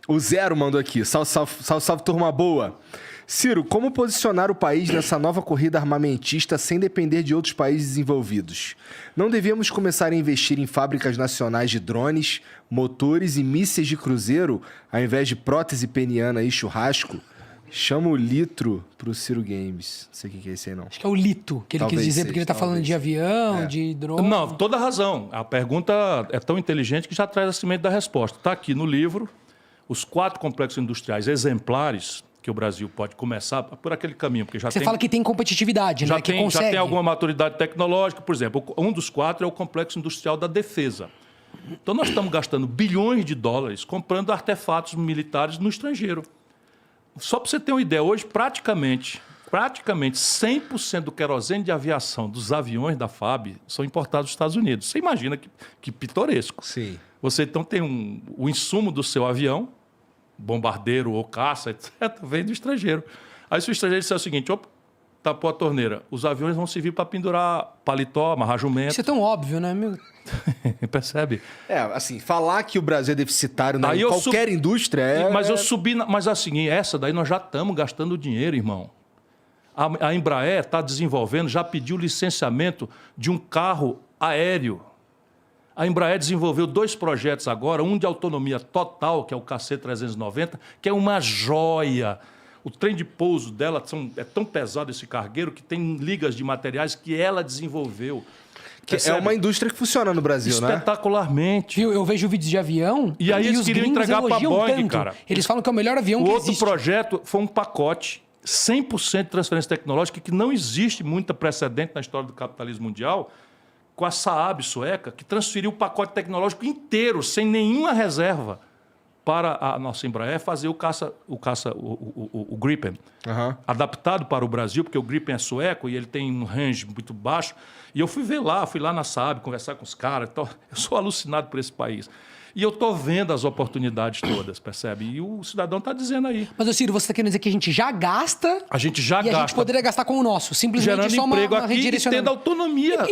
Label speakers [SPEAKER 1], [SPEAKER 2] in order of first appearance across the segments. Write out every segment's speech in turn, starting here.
[SPEAKER 1] O Zero mandou aqui. Salve, salve, turma boa. Ciro, como posicionar o país nessa nova corrida armamentista sem depender de outros países desenvolvidos? Não devíamos começar a investir em fábricas nacionais de drones, motores e mísseis de cruzeiro, ao invés de prótese peniana e churrasco? Chama o litro pro Ciro Games. Não sei o que é esse aí, não.
[SPEAKER 2] Acho que é o lito que ele quis dizer, porque ele tá falando de avião, de drone.
[SPEAKER 3] Não, toda razão. A pergunta é tão inteligente que já traz a semente da resposta. Está aqui no livro os 4 complexos industriais exemplares que o Brasil pode começar por aquele caminho, porque já
[SPEAKER 2] Você fala que tem competitividade,
[SPEAKER 3] já
[SPEAKER 2] né?
[SPEAKER 3] Tem, já tem alguma maturidade tecnológica. Por exemplo, um dos 4 é o complexo industrial da defesa. Então nós estamos gastando bilhões de dólares comprando artefatos militares no estrangeiro. Só para você ter uma ideia, hoje praticamente 100% do querosene de aviação dos aviões da FAB são importados dos Estados Unidos. Você imagina que pitoresco.
[SPEAKER 1] Sim.
[SPEAKER 3] Você então tem o insumo do seu avião, bombardeiro ou caça, etc., vem do estrangeiro. Aí se o estrangeiro disser o seguinte, opa, tapou a torneira, os aviões vão servir para pendurar paletó, amarrar jumento.
[SPEAKER 2] Isso é tão óbvio, né, meu?
[SPEAKER 3] Percebe?
[SPEAKER 1] Assim, falar que o Brasil é deficitário em qualquer indústria
[SPEAKER 3] Mas eu subi... Mas assim, essa daí nós já estamos gastando dinheiro, irmão. A Embraer está desenvolvendo, já pediu licenciamento de um carro aéreo. A Embraer desenvolveu 2 projetos agora, um de autonomia total, que é o KC-390, que é uma joia. O trem de pouso dela é tão pesado, esse cargueiro, que tem ligas de materiais que ela desenvolveu.
[SPEAKER 1] É uma indústria que funciona no Brasil, né?
[SPEAKER 3] Espetacularmente.
[SPEAKER 2] Viu? Eu vejo vídeos de avião
[SPEAKER 3] e aí eles queriam entregar para a Boeing,
[SPEAKER 2] tanto.
[SPEAKER 3] cara.
[SPEAKER 2] Eles falam que é o melhor avião que existe.
[SPEAKER 3] O outro projeto foi um pacote, 100% de transferência tecnológica, que não existe muita precedente na história do capitalismo mundial, com a Saab sueca, que transferiu o pacote tecnológico inteiro, sem nenhuma reserva, para a nossa Embraer fazer o Gripen, adaptado para o Brasil, porque o Gripen é sueco e ele tem um range muito baixo. E eu fui lá na Saab, conversar com os caras. Então, eu sou alucinado por esse país. E eu estou vendo as oportunidades todas, percebe? E o cidadão está dizendo aí.
[SPEAKER 2] Mas, Ciro, você está querendo dizer que a gente já gasta...
[SPEAKER 3] A gente já
[SPEAKER 2] gasta. E a gente poderia gastar com o nosso. Simplesmente
[SPEAKER 3] gerando
[SPEAKER 2] só
[SPEAKER 3] emprego
[SPEAKER 2] uma
[SPEAKER 3] aqui e tendo autonomia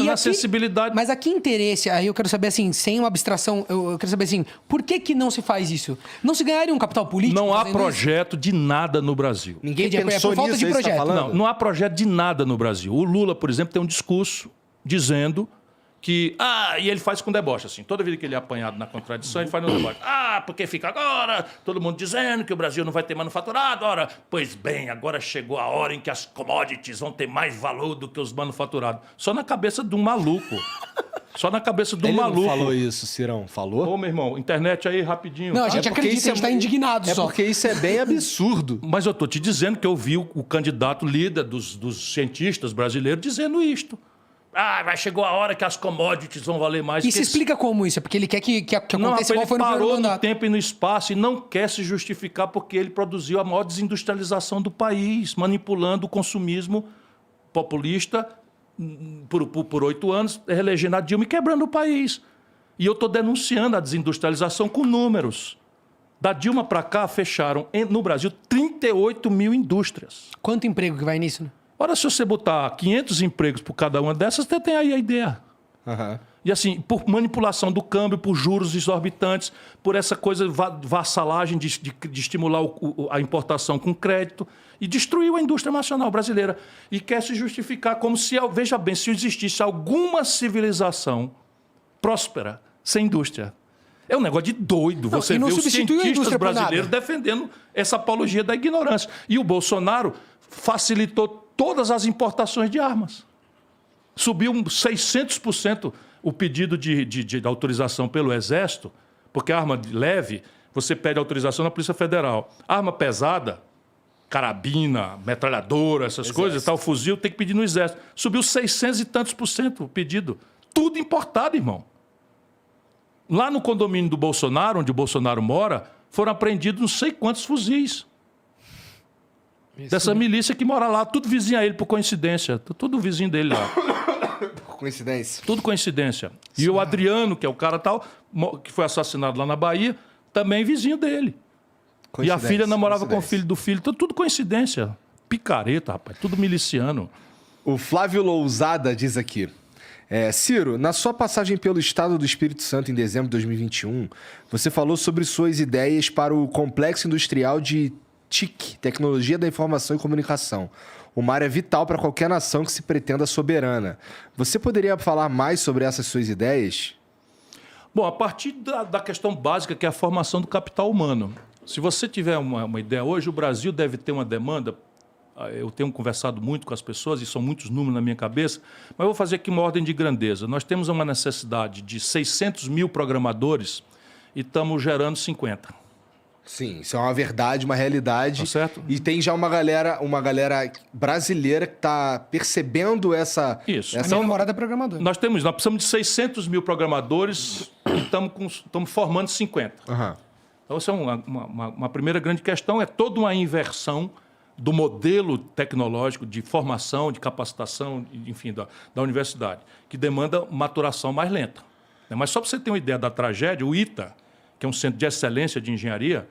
[SPEAKER 3] na acessibilidade.
[SPEAKER 2] Mas a que interesse? Aí eu quero saber, assim, sem uma abstração, eu quero saber, assim, por que não se faz isso? Não se ganharia um capital político?
[SPEAKER 3] Não há projeto de nada no Brasil.
[SPEAKER 1] Ninguém pensou
[SPEAKER 2] falta
[SPEAKER 1] nisso,
[SPEAKER 2] de projeto.
[SPEAKER 1] Tá
[SPEAKER 3] não há projeto de nada no Brasil. O Lula, por exemplo, tem um discurso dizendo que... e ele faz com deboche, assim. Toda vida que ele é apanhado na contradição, ele faz no deboche. Porque fica agora todo mundo dizendo que o Brasil não vai ter manufaturado. Ora, pois bem, agora chegou a hora em que as commodities vão ter mais valor do que os manufaturados. Só na cabeça de um maluco. Só na cabeça de um maluco.
[SPEAKER 1] Ele não falou isso, Cirão? Falou?
[SPEAKER 3] Ô, meu irmão, internet aí, rapidinho.
[SPEAKER 2] Não, a gente acredita, a gente está indignado só.
[SPEAKER 1] É porque isso é bem absurdo.
[SPEAKER 3] Mas eu estou te dizendo que eu vi o candidato líder dos cientistas brasileiros dizendo isto. Chegou a hora que as commodities vão valer mais.
[SPEAKER 2] E se explica como isso? É porque ele quer que aconteça igual foi no primeiro mandato.
[SPEAKER 3] Ele parou no tempo e no espaço e não quer se justificar porque ele produziu a maior desindustrialização do país, manipulando o consumismo populista por 8 anos, reelegendo a Dilma e quebrando o país. E eu estou denunciando a desindustrialização com números. Da Dilma para cá, fecharam no Brasil 38 mil indústrias.
[SPEAKER 2] Quanto emprego que vai nisso, né?
[SPEAKER 3] Ora, se você botar 500 empregos por cada uma dessas, você tem aí a ideia. E assim, por manipulação do câmbio, por juros exorbitantes, por essa coisa, vassalagem de estimular a importação com crédito, e destruiu a indústria nacional brasileira. E quer se justificar como se, veja bem, se existisse alguma civilização próspera sem indústria. É um negócio de doido. Você vê os cientistas brasileiros defendendo essa apologia da ignorância. E o Bolsonaro facilitou todas as importações de armas. Subiu 600% o pedido de autorização pelo Exército, porque arma leve, você pede autorização na Polícia Federal. Arma pesada, carabina, metralhadora, essas coisas, tal, fuzil, tem que pedir no Exército. Subiu 600 e tantos por cento o pedido. Tudo importado, irmão. Lá no condomínio do Bolsonaro, onde o Bolsonaro mora, foram apreendidos não sei quantos fuzis. Dessa milícia que mora lá, tudo vizinho a ele, por coincidência. Tudo vizinho dele lá.
[SPEAKER 1] Por coincidência?
[SPEAKER 3] Tudo coincidência. E o Adriano, que é o cara tal, que foi assassinado lá na Bahia, também vizinho dele. E a filha namorava com o filho do filho. Tudo coincidência. Picareta, rapaz. Tudo miliciano.
[SPEAKER 1] O Flávio Lousada diz aqui. Ciro, na sua passagem pelo estado do Espírito Santo em dezembro de 2021, você falou sobre suas ideias para o Complexo Industrial de TIC, Tecnologia da Informação e Comunicação. Uma área vital para qualquer nação que se pretenda soberana. Você poderia falar mais sobre essas suas ideias?
[SPEAKER 3] Bom, a partir da questão básica, que é a formação do capital humano. Se você tiver uma ideia hoje, o Brasil deve ter uma demanda. Eu tenho conversado muito com as pessoas, e são muitos números na minha cabeça, mas eu vou fazer aqui uma ordem de grandeza. Nós temos uma necessidade de 600 mil programadores e estamos gerando 50.
[SPEAKER 1] Sim, isso é uma verdade, uma realidade.
[SPEAKER 3] Tá certo?
[SPEAKER 1] E tem já uma galera brasileira que está percebendo essa...
[SPEAKER 3] Isso.
[SPEAKER 2] A minha namorada é programadora.
[SPEAKER 3] Nós precisamos de 600 mil programadores e estamos formando 50.
[SPEAKER 1] Uhum.
[SPEAKER 3] Então, essa é uma primeira grande questão, é toda uma inversão do modelo tecnológico de formação, de capacitação, enfim, da universidade, que demanda maturação mais lenta. Mas só para você ter uma ideia da tragédia, o ITA, que é um centro de excelência de engenharia,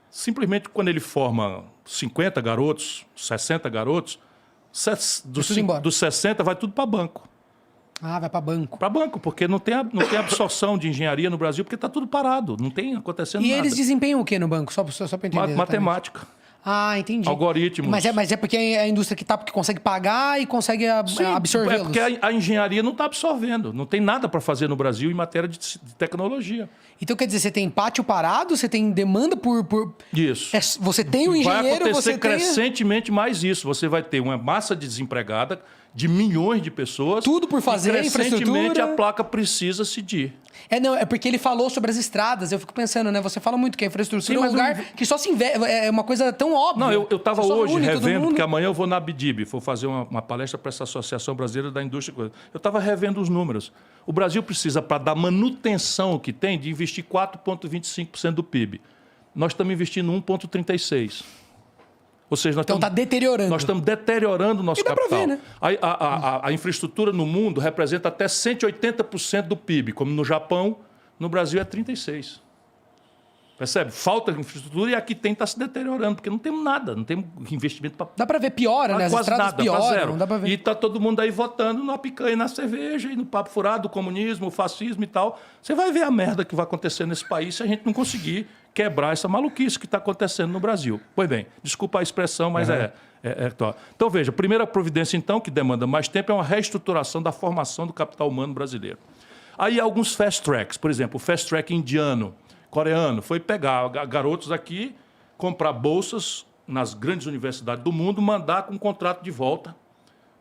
[SPEAKER 3] simplesmente quando ele forma 50 garotos, 60 garotos, dos 60 vai tudo para banco.
[SPEAKER 2] Ah, vai para banco.
[SPEAKER 3] Para banco, porque não tem absorção de engenharia no Brasil, porque está tudo parado, não tem acontecendo nada.
[SPEAKER 2] E eles desempenham o que no banco? Só para entender.
[SPEAKER 3] Matemática.
[SPEAKER 2] Ah, entendi.
[SPEAKER 3] Algoritmos.
[SPEAKER 2] Mas é porque é a indústria que consegue pagar e consegue absorvê-los.
[SPEAKER 3] É porque a engenharia não está absorvendo. Não tem nada para fazer no Brasil em matéria de tecnologia.
[SPEAKER 2] Então, quer dizer, você tem pátio parado, você tem demanda por...
[SPEAKER 3] Isso.
[SPEAKER 2] Você tem um engenheiro,
[SPEAKER 3] vai acontecer
[SPEAKER 2] você
[SPEAKER 3] crescentemente mais isso. Você vai ter uma massa de desempregada de milhões de pessoas.
[SPEAKER 2] Tudo por fazer,
[SPEAKER 3] e crescentemente
[SPEAKER 2] infraestrutura.
[SPEAKER 3] a placa precisa decidir.
[SPEAKER 2] É porque ele falou sobre as estradas. Eu fico pensando, né? Você fala muito que a infraestrutura é um lugar que só se investe. É uma coisa tão óbvia.
[SPEAKER 3] Não, eu estava hoje revendo, porque
[SPEAKER 2] amanhã
[SPEAKER 3] amanhã eu vou na Abdib, vou fazer uma palestra para essa Associação Brasileira da Indústria. Eu estava revendo os números. O Brasil precisa, para dar manutenção que tem, de investir 4,25% do PIB. Nós estamos investindo 1,36%. Ou seja,
[SPEAKER 2] então está deteriorando.
[SPEAKER 3] Nós estamos deteriorando o nosso capital.
[SPEAKER 2] Pra ver, né?
[SPEAKER 3] A infraestrutura no mundo representa até 180% do PIB, como no Japão, no Brasil é 36%. Percebe? Falta infraestrutura e aqui está se deteriorando, porque não temos nada, não temos investimento para...
[SPEAKER 2] Dá para ver, piora, né? As
[SPEAKER 3] quase
[SPEAKER 2] estradas
[SPEAKER 3] nada,
[SPEAKER 2] pioram,
[SPEAKER 3] zero.
[SPEAKER 2] não dá para ver.
[SPEAKER 3] E está todo mundo aí votando na picanha e na cerveja, e no papo furado, o comunismo, o fascismo e tal. Você vai ver a merda que vai acontecer nesse país se a gente não conseguir quebrar essa maluquice que está acontecendo no Brasil. Pois bem, desculpa a expressão, mas Então, veja, a primeira providência, então, que demanda mais tempo, é uma reestruturação da formação do capital humano brasileiro. Aí alguns fast tracks, por exemplo, o fast track indiano, coreano, foi pegar garotos aqui, comprar bolsas nas grandes universidades do mundo, mandar com um contrato de volta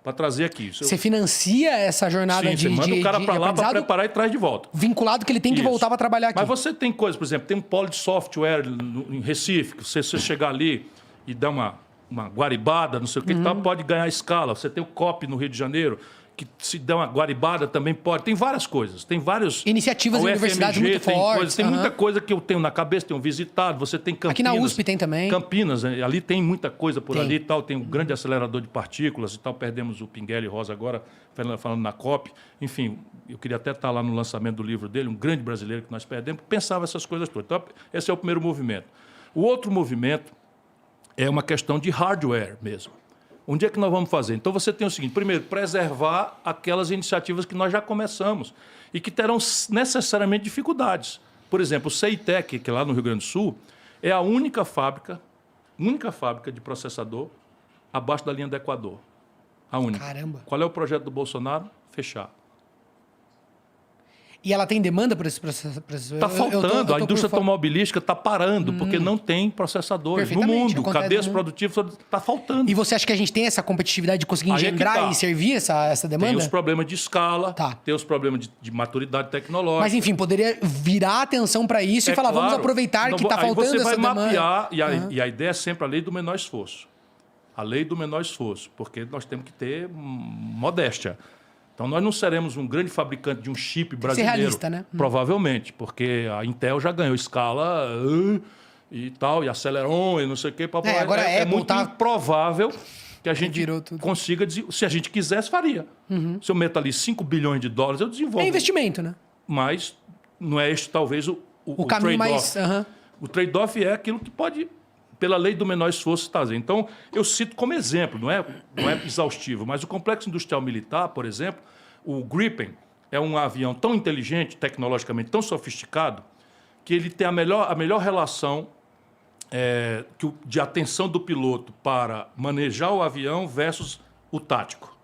[SPEAKER 3] para trazer aqui.
[SPEAKER 2] Você financia essa jornada
[SPEAKER 3] Sim,
[SPEAKER 2] de
[SPEAKER 3] você manda o cara para lá para preparar e traz de volta.
[SPEAKER 2] Vinculado que ele tem que voltar para trabalhar aqui.
[SPEAKER 3] Mas você tem coisas, por exemplo, tem um polo de software em Recife, que você chegar ali e dar uma guaribada, não sei o que, tal, pode ganhar escala. Você tem o COP no Rio de Janeiro, que se der uma guaribada também pode. Tem várias coisas. Tem vários...
[SPEAKER 2] Iniciativas em universidades muito fortes.
[SPEAKER 3] Tem muita coisa que eu tenho na cabeça, tenho visitado. Você tem Campinas.
[SPEAKER 2] Aqui na USP tem também.
[SPEAKER 3] Campinas, ali tem muita coisa por ali e tal. Tem um grande acelerador de partículas e tal. Perdemos o Pinguelli Rosa agora, falando na COP. Enfim, eu queria até estar lá no lançamento do livro dele, um grande brasileiro que nós perdemos, que pensava essas coisas todas. Então, esse é o primeiro movimento. O outro movimento é uma questão de hardware mesmo. Onde é que nós vamos fazer? Então, você tem o seguinte: primeiro, preservar aquelas iniciativas que nós já começamos e que terão necessariamente dificuldades. Por exemplo, o CEITEC, que é lá no Rio Grande do Sul, é a única fábrica de processador abaixo da linha do Equador. A única.
[SPEAKER 2] Caramba.
[SPEAKER 3] Qual é o projeto do Bolsonaro? Fechar.
[SPEAKER 2] E ela tem demanda por esse processo?
[SPEAKER 3] Está faltando. A indústria automobilística está parando, porque não tem processadores. No mundo, cadeias produtivas está faltando.
[SPEAKER 2] E você acha que a gente tem essa competitividade de conseguir engendrar e servir essa demanda?
[SPEAKER 3] Tem os problemas de escala, tem os problemas de maturidade tecnológica.
[SPEAKER 2] Mas, enfim, poderia virar atenção para isso e falar, vamos aproveitar que está faltando essa demanda.
[SPEAKER 3] Aí você vai mapear, e a ideia é sempre a lei do menor esforço. A lei do menor esforço, porque nós temos que ter modéstia. Então, nós não seremos um grande fabricante de um chip brasileiro.
[SPEAKER 2] Ser realista, né?
[SPEAKER 3] Provavelmente, porque a Intel já ganhou escala e tal, e Celeron e não sei o quê.
[SPEAKER 2] Agora
[SPEAKER 3] é muito improvável que a gente consiga... Se a gente quisesse, faria. Se eu meto ali 5 bilhões de dólares, eu desenvolvo.
[SPEAKER 2] É investimento, né?
[SPEAKER 3] Mas não é este, talvez, o
[SPEAKER 2] caminho mais...
[SPEAKER 3] O trade-off é aquilo que pode... pela lei do menor esforço fazer. Então, eu cito como exemplo, não é exaustivo, mas o Complexo Industrial Militar, por exemplo, O Gripen é um avião tão inteligente, tecnologicamente tão sofisticado, que ele tem a melhor relação de atenção do piloto para manejar o avião versus o tático,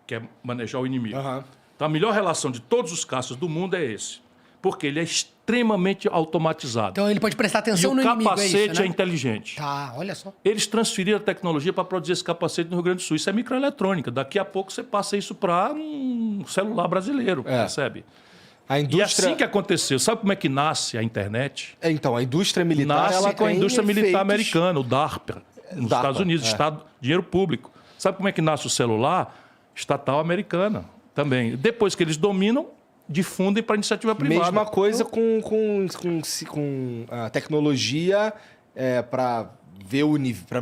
[SPEAKER 3] que é manejar o inimigo.
[SPEAKER 1] Aham.
[SPEAKER 3] Então, a melhor relação de todos os caças do mundo é esse, porque ele é extremamente automatizado.
[SPEAKER 2] Então ele pode prestar
[SPEAKER 3] E
[SPEAKER 2] atenção
[SPEAKER 3] o
[SPEAKER 2] no inimigo,
[SPEAKER 3] capacete
[SPEAKER 2] é isso, né?
[SPEAKER 3] inteligente.
[SPEAKER 2] Tá, olha só.
[SPEAKER 3] Eles transferiram a tecnologia para produzir esse capacete no Rio Grande do Sul. Isso é microeletrônica. Daqui a pouco você passa isso para um celular brasileiro, percebe?
[SPEAKER 1] A
[SPEAKER 3] E
[SPEAKER 1] indústria...
[SPEAKER 3] assim que aconteceu, sabe como é que nasce a internet?
[SPEAKER 1] Então, a indústria militar...
[SPEAKER 3] Nasce
[SPEAKER 1] ela
[SPEAKER 3] com a
[SPEAKER 1] tem
[SPEAKER 3] indústria militar
[SPEAKER 1] efeitos-
[SPEAKER 3] americana, o DARPA, nos
[SPEAKER 1] DARPA,
[SPEAKER 3] Estados Unidos, dinheiro público. Sabe como é que nasce o celular? Estatal americana também. Depois que eles dominam, difundem para iniciativa privada.
[SPEAKER 1] Mesma coisa com a tecnologia para ver para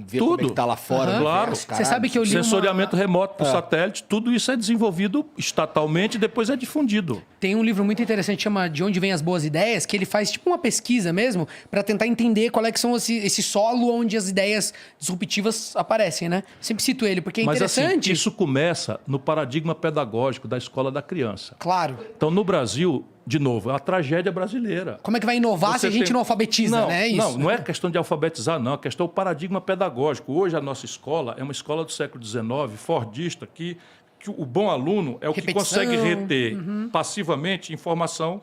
[SPEAKER 1] ver como é que tá lá fora.
[SPEAKER 2] Aham.
[SPEAKER 1] no
[SPEAKER 3] Claro.
[SPEAKER 1] universo,
[SPEAKER 2] Você sabe que eu li
[SPEAKER 3] Sensoriamento remoto por satélite, tudo isso é desenvolvido estatalmente e depois é difundido.
[SPEAKER 2] Tem um livro muito interessante, chama De Onde Vêm as Boas Ideias, que ele faz tipo uma pesquisa mesmo para tentar entender qual é que são esse solo onde as ideias disruptivas aparecem, né? Sempre cito ele, porque é
[SPEAKER 3] Mas
[SPEAKER 2] interessante.
[SPEAKER 3] assim, isso começa no paradigma pedagógico da escola da criança.
[SPEAKER 2] Claro.
[SPEAKER 3] Então, no Brasil, de novo, é a tragédia brasileira.
[SPEAKER 2] Como é que vai inovar se
[SPEAKER 3] Você
[SPEAKER 2] a gente
[SPEAKER 3] tem-
[SPEAKER 2] não alfabetiza,
[SPEAKER 3] não,
[SPEAKER 2] né? É isso.
[SPEAKER 3] Não é questão de alfabetizar, não. A questão é o paradigma pedagógico. Hoje, a nossa escola é uma escola do século XIX, fordista, que o bom aluno é o que
[SPEAKER 2] Repetição.
[SPEAKER 3] consegue reter passivamente informação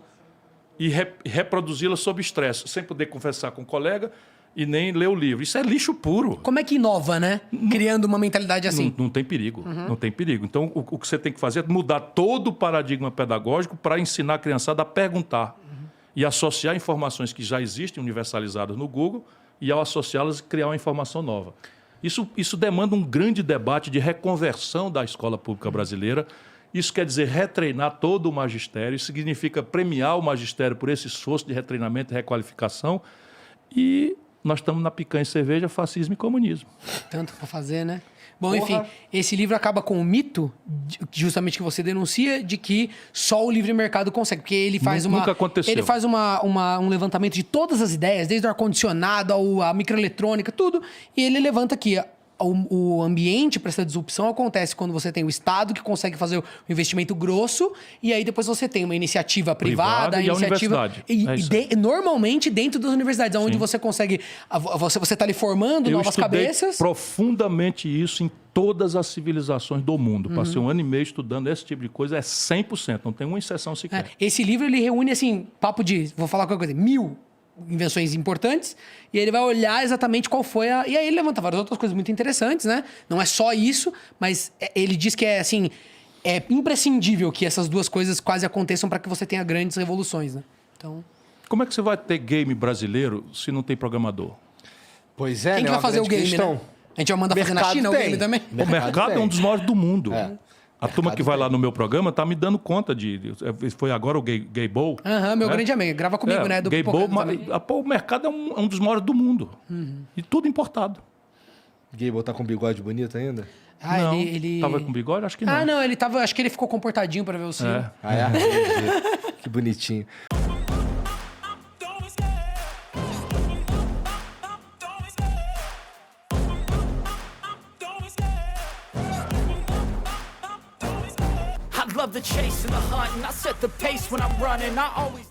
[SPEAKER 3] e reproduzi-la sob estresse, sem poder conversar com o colega e nem ler o livro. Isso é lixo puro.
[SPEAKER 2] Como é que inova, né? Criando uma mentalidade assim.
[SPEAKER 3] Não tem perigo, não tem perigo. Então, o que você tem que fazer é mudar todo o paradigma pedagógico para ensinar a criançada a perguntar e associar informações que já existem universalizadas no Google e, ao associá-las, criar uma informação nova. Isso demanda um grande debate de reconversão da escola pública brasileira. Isso quer dizer retreinar todo o magistério, isso significa premiar o magistério por esse esforço de retreinamento e requalificação. E nós estamos na picanha e cerveja, fascismo e comunismo.
[SPEAKER 2] Tanto pra fazer, né? Bom, enfim, esse livro acaba com o mito, justamente que você denuncia, de que só o livre mercado consegue. Porque ele faz
[SPEAKER 3] Nunca aconteceu.
[SPEAKER 2] Ele faz um levantamento de todas as ideias, desde o ar-condicionado à microeletrônica, tudo. E ele levanta aqui. O ambiente para essa disrupção acontece quando você tem o Estado que consegue fazer o investimento grosso e aí depois você tem uma iniciativa privada,
[SPEAKER 3] E a
[SPEAKER 2] iniciativa
[SPEAKER 3] universidade. É isso aí.
[SPEAKER 2] normalmente dentro das universidades, onde você consegue você está ali formando
[SPEAKER 3] Eu
[SPEAKER 2] novas
[SPEAKER 3] estudei
[SPEAKER 2] cabeças.
[SPEAKER 3] profundamente isso em todas as civilizações do mundo. Passei 1 ano e meio estudando esse tipo de coisa, é 100%, não tem uma exceção sequer.
[SPEAKER 2] Esse livro ele reúne assim, papo de, vou falar qualquer coisa, 1000 invenções importantes, e ele vai olhar exatamente qual foi a... E aí ele levanta várias outras coisas muito interessantes, né? Não é só isso, mas ele diz que é assim, é imprescindível que essas duas coisas quase aconteçam para que você tenha grandes revoluções, né? Então,
[SPEAKER 3] Como é que você vai ter game brasileiro se não tem programador?
[SPEAKER 1] Pois é,
[SPEAKER 2] quem
[SPEAKER 1] né?
[SPEAKER 2] que vai
[SPEAKER 1] uma
[SPEAKER 2] fazer o
[SPEAKER 1] grande
[SPEAKER 2] game,
[SPEAKER 1] questão.
[SPEAKER 2] né? A gente vai mandar fazer na
[SPEAKER 1] Mercado
[SPEAKER 2] China o
[SPEAKER 1] tem.
[SPEAKER 2] game também?
[SPEAKER 3] O mercado é um dos maiores do mundo. A turma
[SPEAKER 1] Mercado
[SPEAKER 3] que vai lá
[SPEAKER 1] tem.
[SPEAKER 3] no meu programa está me dando conta foi agora o Gay Bowl.
[SPEAKER 2] Aham, meu grande amigo, grava comigo, né? Do
[SPEAKER 3] Gay Bowl,
[SPEAKER 2] Pipocando também.
[SPEAKER 3] o mercado é um dos maiores do mundo. E tudo importado.
[SPEAKER 1] Gable tá com bigode bonito ainda?
[SPEAKER 2] Ah,
[SPEAKER 3] não,
[SPEAKER 2] ele...
[SPEAKER 3] Tava com bigode? Acho que não.
[SPEAKER 2] Ah, não, ele tava... Acho que ele ficou comportadinho para ver o Ciro.
[SPEAKER 3] É.
[SPEAKER 1] Ah, é? Entendi. Que bonitinho.
[SPEAKER 4] I love the chase and the hunt, and I set the pace when I'm running. I always